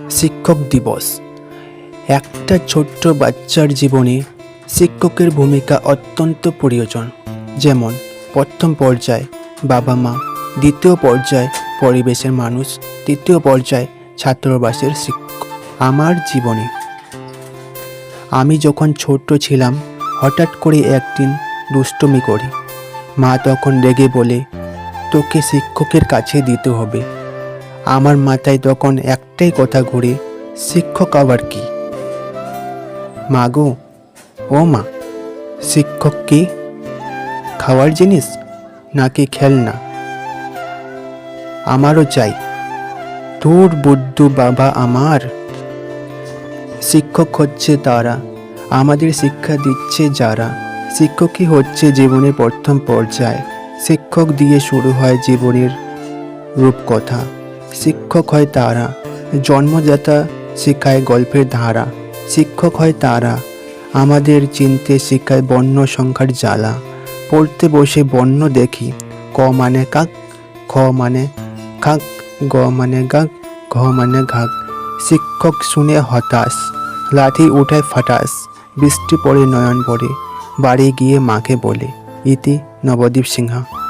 শিক্ষক দিবস। একটা ছোট্ট বাচ্চার জীবনে শিক্ষকের ভূমিকা অত্যন্ত প্রয়োজন। যেমন প্রথম পর্যায়ে বাবা মা, দ্বিতীয় পর্যায়ে পরিবেশের মানুষ, তৃতীয় পর্যায়ে ছাত্রাবাসের শিক্ষক। আমার জীবনে আমি যখন ছোট্ট ছিলাম, হঠাৎ করে একদিন দুষ্টুমি করি। মা তখন রেগে বলে, তোকে শিক্ষকের কাছে দিতে হবে। আমার মাথায় তখন একটাই কথা ঘুরে, শিক্ষক আবার কি? মা গো, ও মা, শিক্ষক কি? খাওয়ার জিনিস নাকি খেলনা? আমারও চাই। তোর বুদ্ধু বাবা আমার। শিক্ষক হচ্ছে তারা, আমাদের শিক্ষা দিচ্ছে যারা। শিক্ষকই হচ্ছে জীবনের প্রথম পর্যায়। শিক্ষক দিয়ে শুরু হয় জীবনের রূপকথা। শিক্ষক হয় তারা, জন্মদাতা শেখায় গল্পের ধারা। শিক্ষক হয় তারা, আমাদের চিনতে শেখায় বর্ণ সংখ্যার জ্বালা। পড়তে বসে বর্ণ দেখি, ক মানে কাক, খ মানে খাক, গ মানে গাক, ঘ মানে ঘাক। শিক্ষক শুনে হতাশ, লাঠি উঠায় ফাটাস। বৃষ্টি পড়ে নয়ন পড়ে, বাড়ি গিয়ে মাকে বলে। ইতি নবদ্বীপ সিংহা।